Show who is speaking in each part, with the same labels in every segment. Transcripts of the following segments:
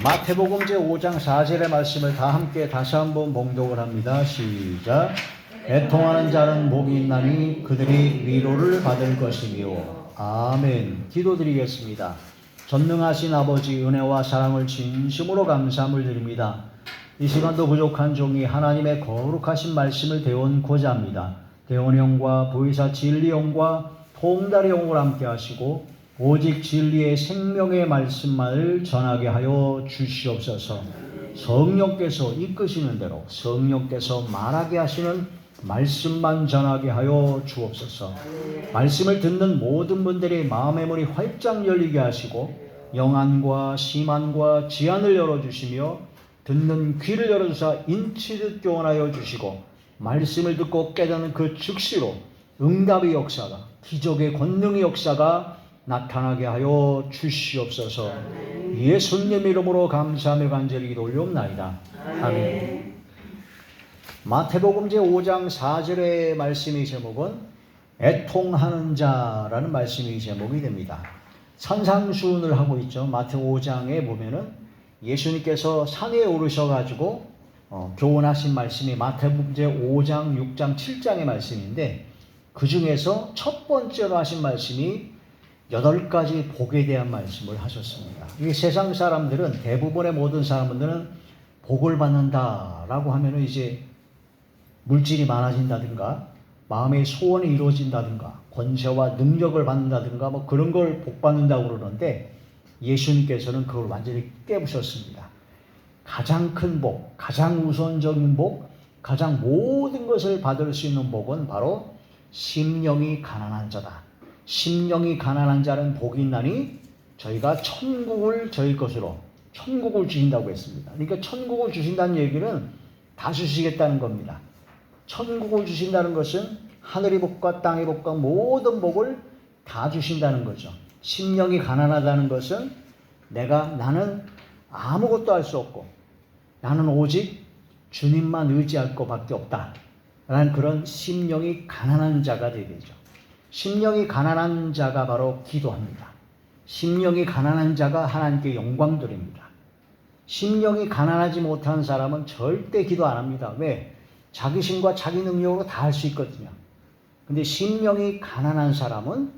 Speaker 1: 마태복음 제5장 4절의 말씀을 다 함께 다시 한번 봉독을 합니다. 시작. 애통하는 자는 복이 있나니 그들이 위로를 받을 것이며. 아멘. 기도드리겠습니다. 전능하신 아버지, 은혜와 사랑을 진심으로 감사함을 드립니다. 이 시간도 부족한 종이 하나님의 거룩하신 말씀을 배운고자 합니다. 대원형과 부의사 진리형과 통달형을 함께 하시고 오직 진리의 생명의 말씀만을 전하게 하여 주시옵소서. 성령께서 이끄시는 대로 성령께서 말하게 하시는 말씀만 전하게 하여 주옵소서. 말씀을 듣는 모든 분들이 마음의 문이 활짝 열리게 하시고 영안과 심안과 지안을 열어주시며 듣는 귀를 열어주사 인치듯 교훈하여 주시고 말씀을 듣고 깨닫는 그 즉시로 응답의 역사가, 기적의 권능의 역사가 나타나게 하여 주시옵소서. 예수님 이름으로 감사하며 간절히 기도 올리옵나이다. 아멘. 마태복음 제5장 4절의 말씀의 제목은 애통하는 자라는 말씀의 제목이 됩니다. 산상수훈을 하고 있죠. 마태 5장에 보면은 예수님께서 산에 오르셔가지고 교훈하신 말씀이 마태복음 제5장, 6장, 7장의 말씀인데 그 중에서 첫 번째로 하신 말씀이 8가지 복에 대한 말씀을 하셨습니다. 이 세상 사람들은, 대부분의 모든 사람들은 복을 받는다라고 하면은 이제 물질이 많아진다든가 마음의 소원이 이루어진다든가 권세와 능력을 받는다든가 뭐 그런 걸 복 받는다고 그러는데 예수님께서는 그걸 완전히 깨부셨습니다. 가장 큰 복, 가장 우선적인 복, 가장 모든 것을 받을 수 있는 복은 바로 심령이 가난한 자다. 심령이 가난한 자는 복이 있나니 저희가 천국을 저희 것으로 천국을 주신다고 했습니다. 그러니까 천국을 주신다는 얘기는 다 주시겠다는 겁니다. 천국을 주신다는 것은 하늘의 복과 땅의 복과 모든 복을 다 주신다는 거죠. 심령이 가난하다는 것은 나는 아무것도 할 수 없고 나는 오직 주님만 의지할 것밖에 없다 라는 그런 심령이 가난한 자가 되겠죠. 심령이 가난한 자가 바로 기도합니다. 심령이 가난한 자가 하나님께 영광 돌립니다. 심령이 가난하지 못한 사람은 절대 기도 안 합니다. 왜? 자기 힘과 자기 능력으로 다 할 수 있거든요. 근데 심령이 가난한 사람은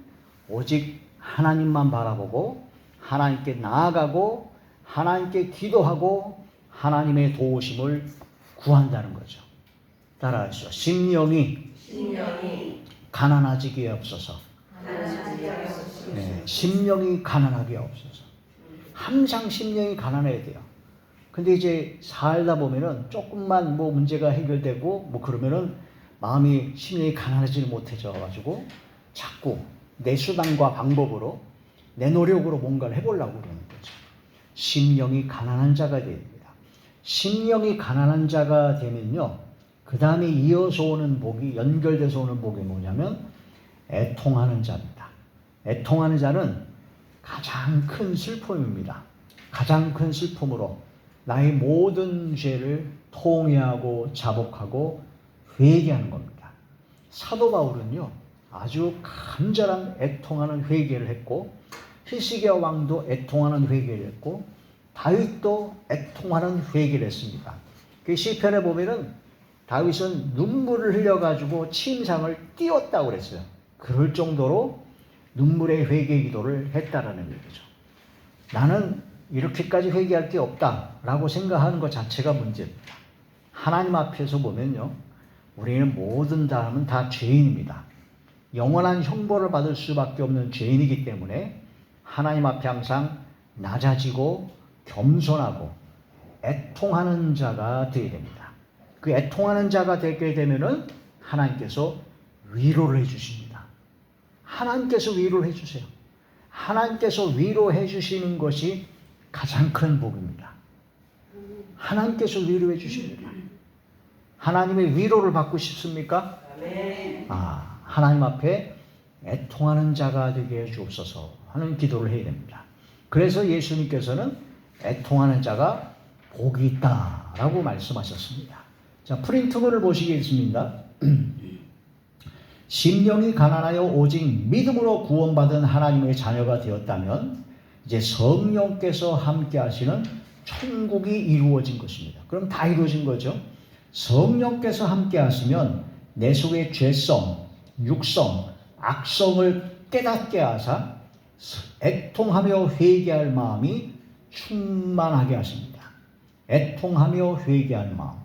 Speaker 1: 오직 하나님만 바라보고 하나님께 나아가고 하나님께 기도하고 하나님의 도우심을 구한다는 거죠. 따라하시죠. 심령이 가난하지게 없어서. 네, 심령이 가난하게 없어서. 항상 심령이 가난해야 돼요. 근데 이제 살다 보면은 조금만 뭐 문제가 해결되고 뭐 그러면은 마음이 심령이 가난하지 못해져 가지고 자꾸 내 수단과 방법으로 내 노력으로 뭔가를 해보려고 그러는 거죠. 심령이 가난한 자가 됩니다. 심령이 가난한 자가 되면요, 그 다음에 이어서 오는 복이, 연결돼서 오는 복이 뭐냐면 애통하는 자입니다. 애통하는 자는 가장 큰 슬픔입니다. 가장 큰 슬픔으로 나의 모든 죄를 통회하고 자복하고 회개하는 겁니다. 사도 바울은요, 아주 간절한 애통하는 회개를 했고 히스기야 왕도 애통하는 회개를 했고 다윗도 애통하는 회개를 했습니다. 그 시편에 보면은 다윗은 눈물을 흘려가지고 침상을 띄웠다고 그랬어요. 그럴 정도로 눈물의 회개 기도를 했다라는 얘기죠. 나는 이렇게까지 회개할 게 없다라고 생각하는 것 자체가 문제입니다. 하나님 앞에서 보면요, 우리는 모든 사람은 다 죄인입니다. 영원한 형벌을 받을 수밖에 없는 죄인이기 때문에 하나님 앞에 항상 낮아지고 겸손하고 애통하는 자가 되어야 됩니다. 그 애통하는 자가 되게 되면은 하나님께서 위로를 해주십니다. 하나님께서 위로를 해주세요. 하나님께서 위로해 주시는 것이 가장 큰 복입니다. 하나님께서 위로해 주십니다. 하나님의 위로를 받고 싶습니까? 하나님 앞에 애통하는 자가 되게 해 주옵소서 하는 기도를 해야 됩니다. 그래서 예수님께서는 애통하는 자가 복이 있다라고 말씀하셨습니다. 자, 프린트본을 보시겠습니다. 심령이 가난하여 오직 믿음으로 구원받은 하나님의 자녀가 되었다면 이제 성령께서 함께 하시는 천국이 이루어진 것입니다. 그럼 다 이루어진 거죠. 성령께서 함께 하시면 내 속의 죄성, 육성, 악성을 깨닫게 하사 애통하며 회개할 마음이 충만하게 하십니다. 애통하며 회개할 마음,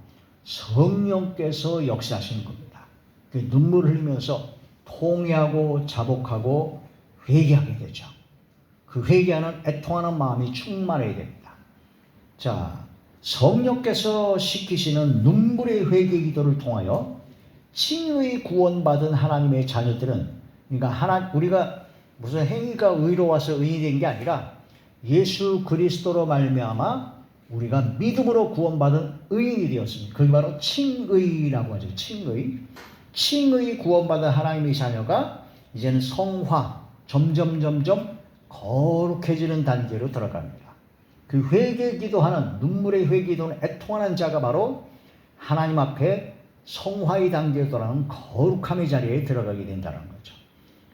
Speaker 1: 성령께서 역사하시는 겁니다. 그 눈물을 흘리면서 통회하고 자복하고 회개하게 되죠. 그 회개하는 애통하는 마음이 충만해야 됩니다. 자, 성령께서 시키시는 눈물의 회개 기도를 통하여 칭의 구원받은 하나님의 자녀들은, 그러니까 우리가 무슨 행위가 의로워서 의인이 된 게 아니라 예수 그리스도로 말미암아 우리가 믿음으로 구원받은 의인이 되었습니다. 그게 바로 칭의라고 하죠. 칭의 구원받은 하나님의 자녀가 이제는 성화, 점점 거룩해지는 단계로 들어갑니다. 그 회개 기도하는, 눈물의 회개 기도는 애통하는 자가 바로 하나님 앞에 성화의 단계로 들어가는 거룩함의 자리에 들어가게 된다는 거죠.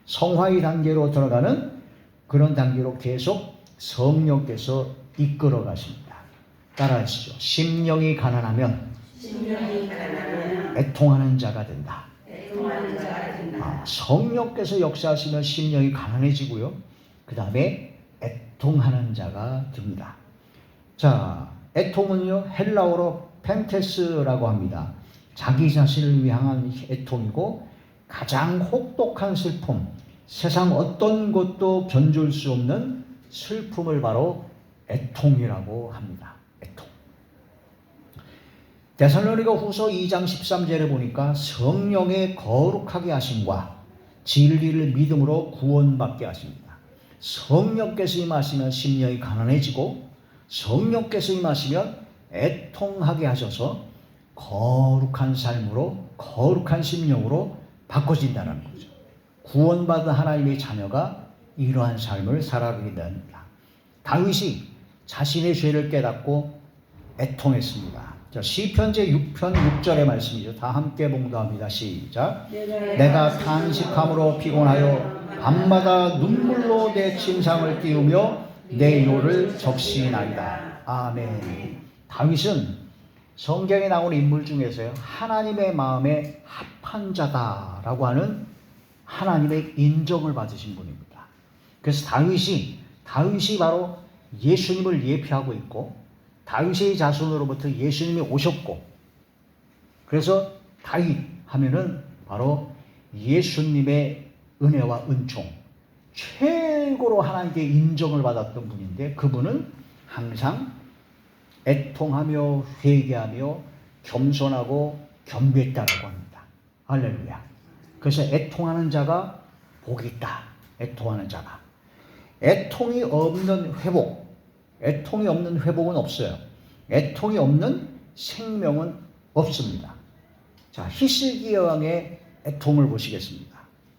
Speaker 1: 성화의 단계로 들어가는 그런 단계로 계속 성령께서 이끌어 가십니다. 따라하시죠. 심령이 가난하면 애통하는 자가 된다. 성령께서 역사하시면 심령이 가난해지고요. 그 다음에 애통하는 자가 됩니다. 자, 애통은요, 헬라어로 펜테스라고 합니다. 자기 자신을 위한 애통이고 가장 혹독한 슬픔, 세상 어떤 것도 견줄 수 없는 슬픔을 바로 애통이라고 합니다. 애통. 데살로니가 후서 2장 13절에 보니까 성령의 거룩하게 하심과 진리를 믿음으로 구원받게 하십니다. 성령께서 임하시면 심령이 가난해지고 성령께서 임하시면 애통하게 하셔서 거룩한 삶으로, 거룩한 심령으로 바꿔진다는 거죠. 구원받은 하나님의 자녀가 이러한 삶을 살아가게 됩니다. 다윗이 자신의 죄를 깨닫고 애통했습니다. 자, 시편제 6편 6절의 말씀이죠. 다 함께 봉독합니다. 시작. 내가 탄식함으로 피곤하여 밤마다 눈물로 내 침상을 띄우며 내 요를 적시나이다. 아멘. 다윗은 성경에 나오는 인물 중에서요, 하나님의 마음에 합한 자다라고 하는 하나님의 인정을 받으신 분입니다. 그래서 다윗이 바로 예수님을 예표하고 있고 다윗의 자손으로부터 예수님이 오셨고, 그래서 다윗 하면은 바로 예수님의 은혜와 은총, 최고로 하나님께 인정을 받았던 분인데 그분은 항상 애통하며 회개하며 겸손하고 겸비했다라고 합니다. 할렐루야. 그래서 애통하는 자가 복이 있다. 애통하는 자가. 애통이 없는 회복, 애통이 없는 회복은 없어요. 애통이 없는 생명은 없습니다. 자, 히스기야 왕의 애통을 보시겠습니다.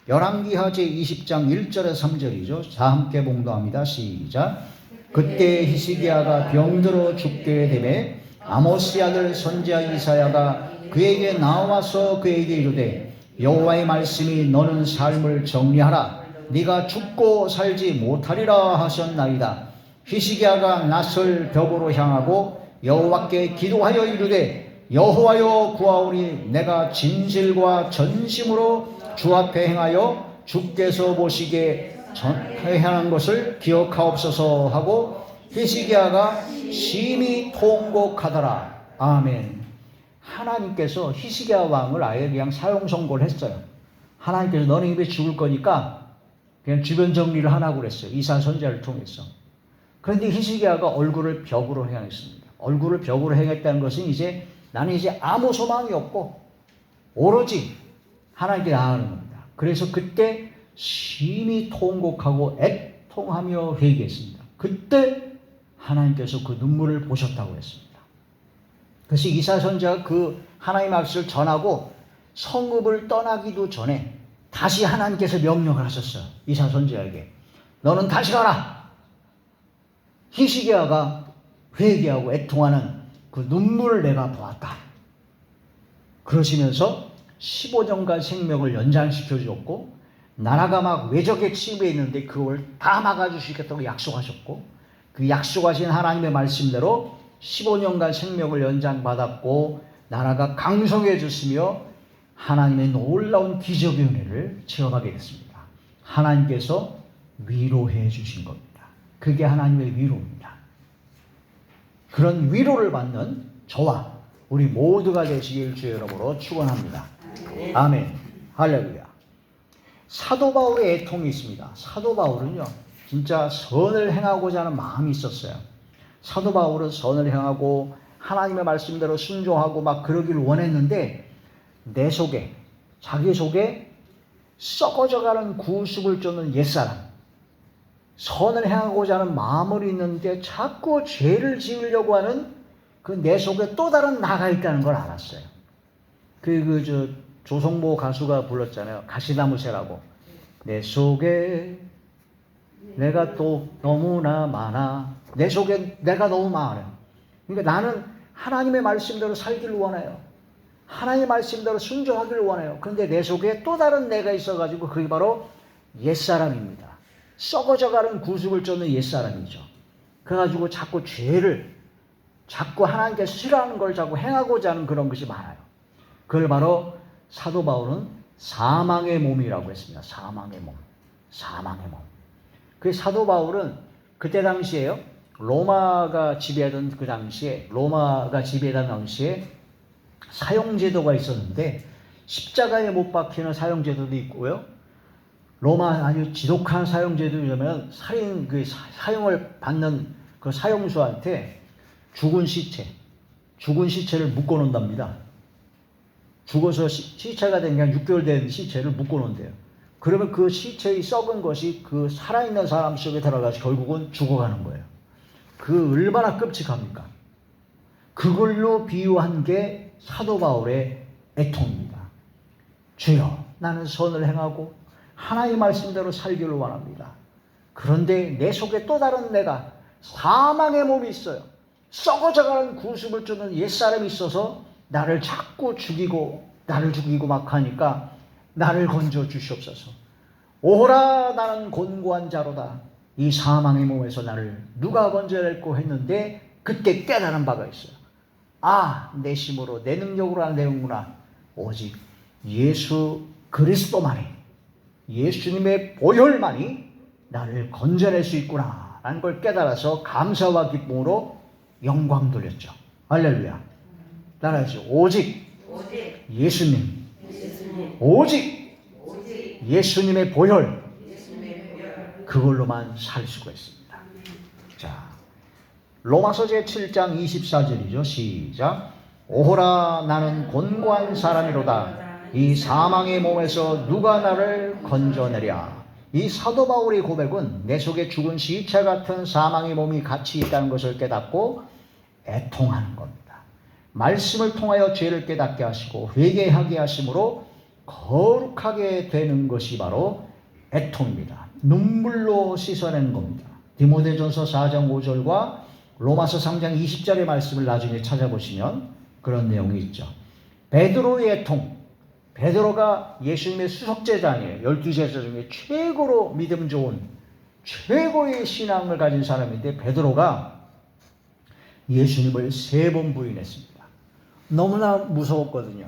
Speaker 1: 열왕기하 제20장 1절에 3절이죠. 다 함께 봉독합니다. 시작. 그때 히스기야가 병들어 죽게 되매 아모스 아들 선지자 이사야가 그에게 나와서 그에게 이르되 여호와의 말씀이 너는 삶을 정리하라. 네가 죽고 살지 못하리라 하셨나이다. 히스기야가 낯을 벽으로 향하고 여호와께 기도하여 이르되 여호와여 구하오니 내가 진실과 전심으로 주 앞에 행하여 주께서 보시기에 행한 것을 기억하옵소서 하고 히스기야가 심히 통곡하더라. 아멘. 하나님께서 히스기야 왕을 아예 그냥 사형 선고를 했어요. 하나님께서 너는 입에 죽을 거니까 그냥 주변 정리를 하라고 그랬어요. 이사 선지자를 통해서. 그런데 히스기야가 얼굴을 벽으로 향했습니다. 얼굴을 벽으로 향했다는 것은 이제 나는 이제 아무 소망이 없고 오로지 하나님께 나아가는 겁니다. 그래서 그때 심히 통곡하고 애통하며 회개했습니다. 그때 하나님께서 그 눈물을 보셨다고 했습니다. 그래서 이사 선지자가 그 하나님 말씀을 전하고 성읍을 떠나기도 전에 다시 하나님께서 명령을 하셨어요. 이사 선지자에게 너는 다시 가라. 히스기야가 회개하고 애통하는 그 눈물을 내가 보았다. 그러시면서 15년간 생명을 연장시켜 주었고 나라가 막 외적에 침입해 있는데 그걸 다 막아주시겠다고 약속하셨고 그 약속하신 하나님의 말씀대로 15년간 생명을 연장받았고 나라가 강성해졌으며 하나님의 놀라운 기적의 은혜를 체험하게 됐습니다. 하나님께서 위로해 주신 겁니다. 그게 하나님의 위로입니다. 그런 위로를 받는 저와 우리 모두가 되시길 주의 이름으로 축원합니다. 아멘. 할렐루야. 사도 바울의 애통이 있습니다. 사도 바울은요, 진짜 선을 행하고자 하는 마음이 있었어요. 사도 바울은 선을 행하고 하나님의 말씀대로 순종하고 막 그러길 원했는데 내 속에, 자기 속에 썩어져가는 구습을 쫓는 옛사람, 선을 행하고자 하는 마음을 있는데 자꾸 죄를 지으려고 하는 그 내 속에 또 다른 나가 있다는 걸 알았어요. 조성모 가수가 불렀잖아요. 가시나무새라고. 내 속에 내가 또 너무나 많아. 내 속에 내가 너무 많아요. 그러니까 나는 하나님의 말씀대로 살기를 원해요. 하나님의 말씀대로 순종하기를 원해요. 그런데 내 속에 또 다른 내가 있어가지고 그게 바로 옛사람입니다. 썩어져가는 구습을 쫓는 옛사람이죠. 그래가지고 자꾸 죄를, 자꾸 하나님께서 싫어하는 걸 자꾸 행하고자 하는 그런 것이 많아요. 그걸 바로 사도 바울은 사망의 몸이라고 했습니다. 사망의 몸. 사망의 몸. 그 사도 바울은 그때 당시에요. 로마가 지배하던 그 당시에, 사형제도가 있었는데 십자가에 못 박히는 사형제도도 있고요. 로마 아주 지독한 사형제도냐면 사형을 받는 그 사형수한테 죽은 시체를 묶어놓는답니다. 죽어서 시체가 된 게 한 6개월 된 시체를 묶어놓는대요. 그러면 그 시체의 썩은 것이 그 살아있는 사람 속에 들어가서 결국은 죽어가는 거예요. 그 얼마나 끔찍합니까? 그걸로 비유한 게 사도 바울의 애통입니다. 주여, 나는 선을 행하고 하나님의 말씀대로 살기를 원합니다. 그런데 내 속에 또 다른 내가, 사망의 몸이 있어요. 썩어져가는 구습을 쫓는 옛사람이 있어서 나를 자꾸 죽이고 막 하니까 나를 건져 주시옵소서. 오호라, 나는 곤고한 자로다. 이 사망의 몸에서 나를 누가 건져낼꼬 했는데 그때 깨달은 바가 있어요. 아, 내 힘으로, 내 능력으로 안 되는구나. 오직 예수 그리스도만이, 예수님의 보혈만이 나를 건져낼 수 있구나 라는 걸 깨달아서 감사와 기쁨으로 영광 돌렸죠. 할렐루야. 따라하시죠. 오직 예수님, 오직 예수님의 보혈, 그걸로만 살 수가 있습니다. 자, 로마서 제7장 24절이죠. 시작. 오호라, 나는 곤고한 사람이로다. 이 사망의 몸에서 누가 나를 건져내랴. 이 사도 바울의 고백은 내 속에 죽은 시체 같은 사망의 몸이 같이 있다는 것을 깨닫고 애통하는 겁니다. 말씀을 통하여 죄를 깨닫게 하시고 회개하게 하심으로 거룩하게 되는 것이 바로 애통입니다. 눈물로 씻어내는 겁니다. 디모데전서 4장 5절과 로마서 3장 20절의 말씀을 나중에 찾아보시면 그런 내용이 있죠. 베드로의 애통. 베드로가 예수님의 수석제자니에요. 12제자 중에 최고로 믿음 좋은 최고의 신앙을 가진 사람인데 베드로가 예수님을 3번 부인했습니다. 너무나 무서웠거든요.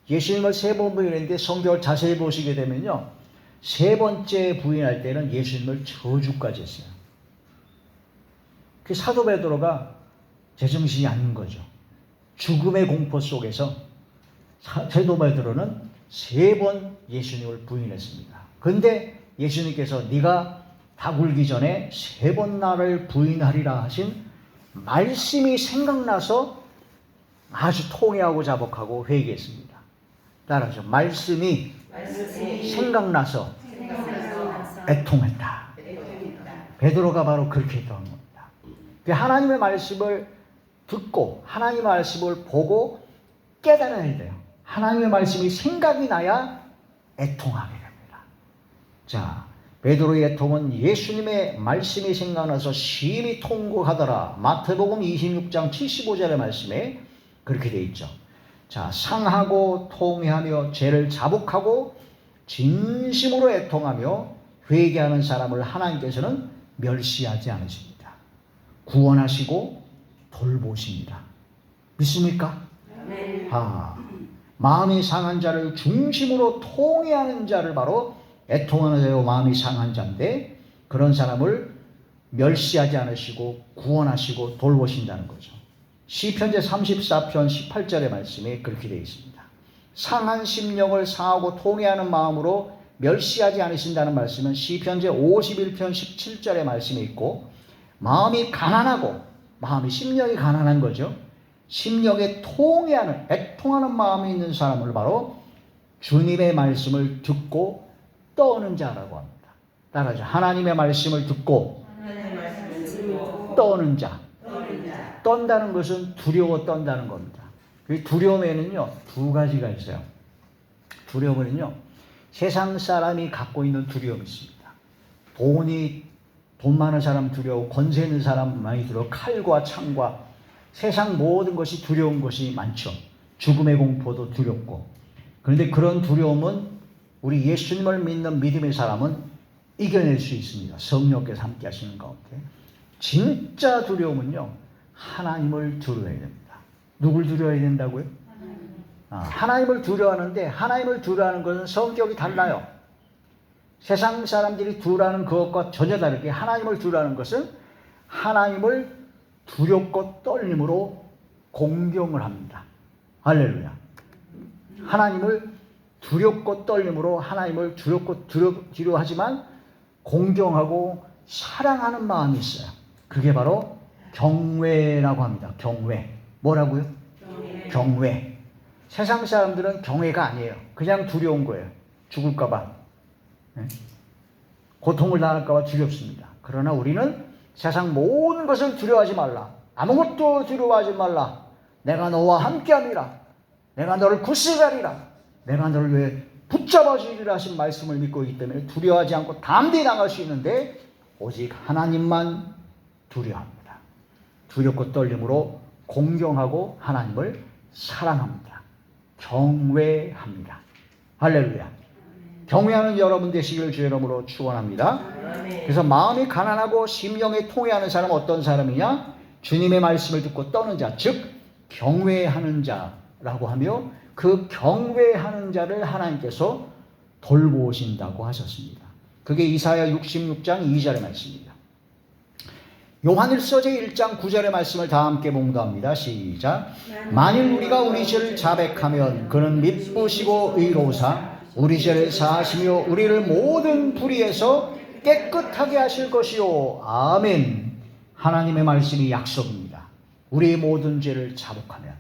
Speaker 1: 예수님을 3번 부인했는데 성경을 자세히 보시게 되면요, 3번째 부인할 때는 예수님을 저주까지 했어요. 그 사도 베드로가 제정신이 아닌 거죠. 죽음의 공포 속에서 사도 베드로는 3번 예수님을 부인했습니다. 그런데 예수님께서 네가 다 굴기 전에 3번 나를 부인하리라 하신 말씀이 생각나서 아주 통회하고 자복하고 회개했습니다. 따라서 말씀이 생각나서 애통했다. 베드로가 바로 그렇게 했던 겁니다. 하나님의 말씀을 듣고 하나님의 말씀을 보고 깨달아야 돼요. 하나님의 말씀이 생각이 나야 애통하게 됩니다. 자, 베드로의 애통은 예수님의 말씀이 생각나서 심히 통곡하더라. 마태복음 26장 75절의 말씀에 그렇게 되어 있죠. 자, 상하고 통회하며 죄를 자복하고 진심으로 애통하며 회개하는 사람을 하나님께서는 멸시하지 않으십니다. 구원하시고 돌보십니다. 믿습니까? 마음이 상한 자를 중심으로 통회하는 자를 바로 애통하는 자요 마음이 상한 자인데, 그런 사람을 멸시하지 않으시고 구원하시고 돌보신다는 거죠. 시편제 34편 18절의 말씀에 그렇게 되어 있습니다. 상한 심령을 상하고 통회하는 마음으로 멸시하지 않으신다는 말씀은 시편제 51편 17절의 말씀에 있고, 마음이 가난하고, 마음이 심령이 가난한 거죠. 심령에 통회하는, 애통하는 마음이 있는 사람을 바로 주님의 말씀을 듣고 떠는 자라고 합니다. 따라하죠. 하나님의 말씀을 듣고 떠는 자. 떤다는 것은 두려워 떤다는 겁니다. 그 두려움에는요, 두 가지가 있어요. 두려움은요, 세상 사람이 갖고 있는 두려움이 있습니다. 돈 많은 사람 두려워, 권세 있는 사람 많이 두려워, 칼과 창과 세상 모든 것이 두려운 것이 많죠. 죽음의 공포도 두렵고. 그런데 그런 두려움은 우리 예수님을 믿는 믿음의 사람은 이겨낼 수 있습니다. 성령께서 함께 하시는 가운데. 진짜 두려움은요, 하나님을 두려워야 됩니다. 누굴 두려워야 된다고요? 하나님을 두려워하는데, 하나님을 두려워하는 것은 성격이 달라요. 세상 사람들이 두려워하는 그것과 전혀 다르게 하나님을 두려워하는 것은 하나님을 두렵고 떨림으로 공경을 합니다. 할렐루야. 하나님을 두렵고 떨림으로, 하나님을 두렵고 두려워하지만 공경하고 사랑하는 마음이 있어요. 그게 바로 경외라고 합니다. 경외. 뭐라고요? 경외. 세상 사람들은 경외가 아니에요. 그냥 두려운 거예요. 죽을까 봐. 고통을 당할까 봐 두렵습니다. 그러나 우리는 세상 모든 것을 두려워하지 말라. 아무것도 두려워하지 말라. 내가 너와 함께함이라. 내가 너를 굳세가리라. 내가 너를 왜 붙잡아 주리라 하신 말씀을 믿고 있기 때문에 두려워하지 않고 담대히 나갈 수 있는데, 오직 하나님만 두려워합니다. 두렵고 떨림으로 공경하고 하나님을 사랑합니다. 경외합니다. 할렐루야. 경외하는 여러분 되시길 주의 이름으로 축원합니다. 그래서 마음이 가난하고 심령에 통회하는 사람은 어떤 사람이냐? 주님의 말씀을 듣고 떠는 자, 즉 경외하는 자라고 하며, 그 경외하는 자를 하나님께서 돌보신다고 하셨습니다. 그게 이사야 66장 2절의 말씀입니다. 요한일서 제1장 9절의 말씀을 다 함께 봉독합니다. 시작. 만일 우리가 우리 죄를 자백하면 그는 미쁘시고 의로우사 우리 죄를 사하시며 우리를 모든 불의에서 깨끗하게 하실 것이요. 아멘. 하나님의 말씀이 약속입니다. 우리의 모든 죄를 자복하면,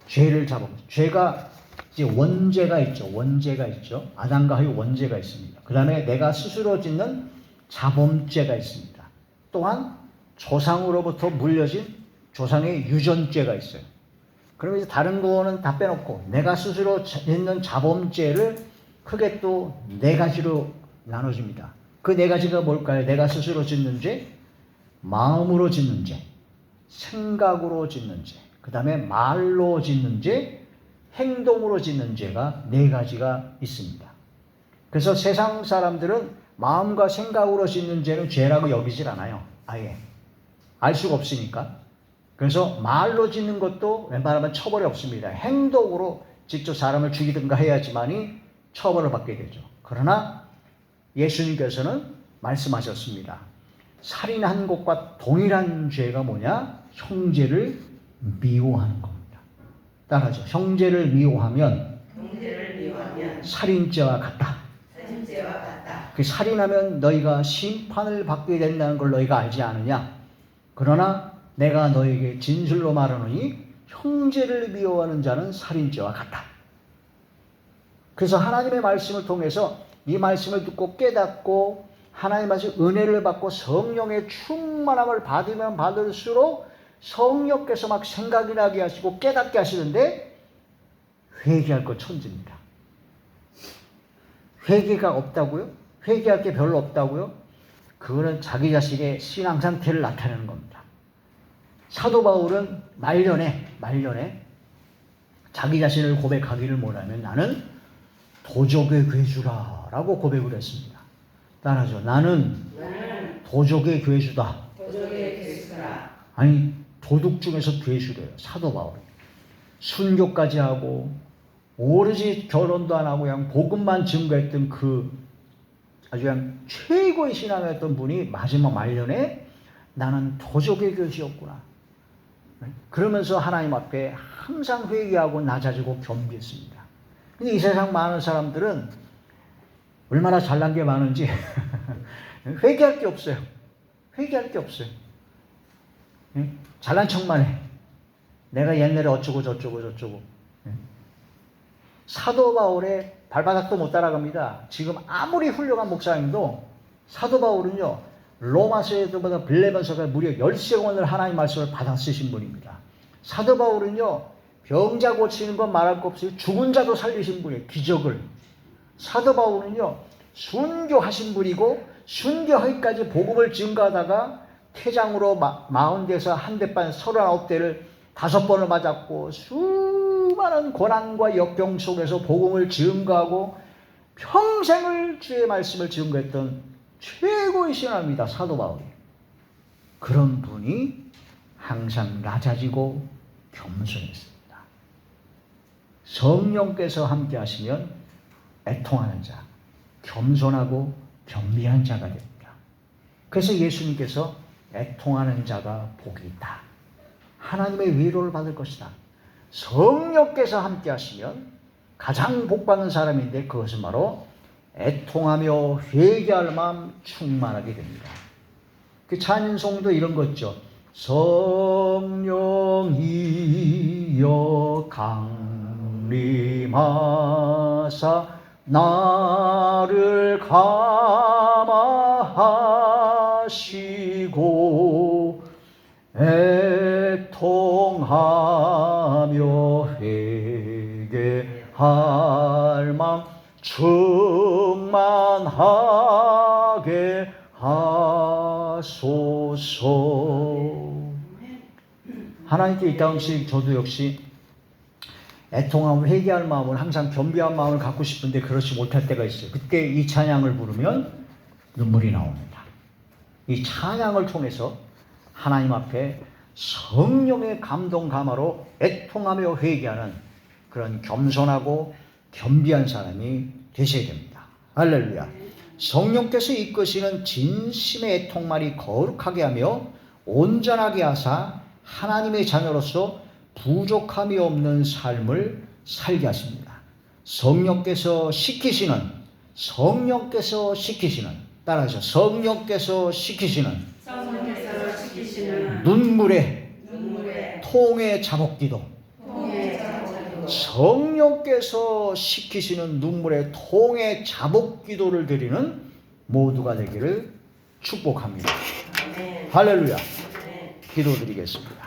Speaker 1: 죄가 이제 원죄가 있죠. 원죄가 있죠. 아담과 하의 원죄가 있습니다. 그 다음에 내가 스스로 짓는 자범죄가 있습니다. 또한 조상으로부터 물려진 조상의 유전죄가 있어요. 그러면 이제 다른 거는 다 빼놓고 내가 스스로 짓는 자범죄를 크게 또 네 가지로 나눠줍니다. 그 네 가지가 뭘까요? 내가 스스로 짓는 죄, 마음으로 짓는 죄, 생각으로 짓는 죄, 그 다음에 말로 짓는 죄, 행동으로 짓는 죄가 네 가지가 있습니다. 그래서 세상 사람들은 마음과 생각으로 짓는 죄는 죄라고 여기질 않아요. 아예 알 수가 없으니까. 그래서 말로 짓는 것도 웬만하면 처벌이 없습니다. 행동으로 직접 사람을 죽이든가 해야지만이 처벌을 받게 되죠. 그러나 예수님께서는 말씀하셨습니다. 살인한 것과 동일한 죄가 뭐냐? 형제를 미워하는 겁니다. 따라하죠. 형제를 미워하면 살인죄와 같다. 그 살인하면 너희가 심판을 받게 된다는 걸 너희가 알지 않느냐? 그러나 내가 너에게 진실로 말하노니 형제를 미워하는 자는 살인죄와 같다. 그래서 하나님의 말씀을 통해서 이 말씀을 듣고 깨닫고 하나님의 말씀 은혜를 받고 성령의 충만함을 받으면 받을수록 성령께서 막 생각이 나게 하시고 깨닫게 하시는데, 회개할 것 천지입니다. 회개가 없다고요? 회개할 게 별로 없다고요? 그거는 자기 자신의 신앙 상태를 나타내는 겁니다. 사도 바울은 말년에 자기 자신을 고백하기를 원하면 나는 도적의 괴주라 라고 고백을 했습니다. 따라하죠. 나는 도적의 괴주다. 아니 도둑 중에서 괴수래요. 사도 바울이. 순교까지 하고 오로지 결혼도 안 하고 그냥 복음만 증거했던 그 아주 그냥 최고의 신앙이었던 분이 마지막 말년에 나는 도적의 교시였구나. 그러면서 하나님 앞에 항상 회개하고 낮아지고 겸비했습니다. 근데 이 세상 많은 사람들은 얼마나 잘난 게 많은지 회개할 게 없어요. 회개할 게 없어요. 잘난 척만 해. 내가 옛날에 어쩌고 저쩌고. 사도 바울의 발바닥도 못 따라갑니다. 지금 아무리 훌륭한 목사님도 사도 바울은요, 로마서에서보다 빌레몬서가 무려 13권을 하나님 말씀을 받아 쓰신 분입니다. 사도 바울은요, 병자 고치는 건 말할 것 없이 죽은 자도 살리신 분이에요. 기적을. 사도 바울은요, 순교하신 분이고 순교하기까지 복음을 증거하다가 태장으로 40대에서 한 대 반 39대를 5번을 맞았고 수많은 고난과 역경 속에서 복음을 증거하고 평생을 주의 말씀을 증거했던 최고의 신앙입니다. 사도 바울이. 그런 분이 항상 낮아지고 겸손했습니다. 성령께서 함께 하시면 애통하는 자, 겸손하고 겸비한 자가 됩니다. 그래서 예수님께서 애통하는 자가 복이 있다. 하나님의 위로를 받을 것이다. 성령께서 함께 하시면 가장 복받는 사람인데 그것은 바로 애통하며 회개할 마음 충만하게 됩니다. 그 찬송도 이런 거 있죠. 성령이여 강림하사 나를 감화하시고 애통하며 회개할 마음 충만하게 하소서. 하나님께 이 땅씩 저도 역시 애통하고 회개할 마음을 항상 겸비한 마음을 갖고 싶은데 그렇지 못할 때가 있어요. 그때 이 찬양을 부르면 눈물이 나옵니다. 이 찬양을 통해서 하나님 앞에 성령의 감동 감화로 애통하며 회개하는 그런 겸손하고 겸비한 사람이 되셔야 됩니다. 할렐루야. 성령께서 이끄시는 진심의 애통만이 거룩하게 하며 온전하게 하사 하나님의 자녀로서 부족함이 없는 삶을 살게 하십니다. 성령께서 시키시는 따라하셔. 성령께서 시키시는 눈물의 통의 자복기도. 성령께서 시키시는 눈물의 통의 자복기도를 드리는 모두가 되기를 축복합니다. 할렐루야. 기도드리겠습니다.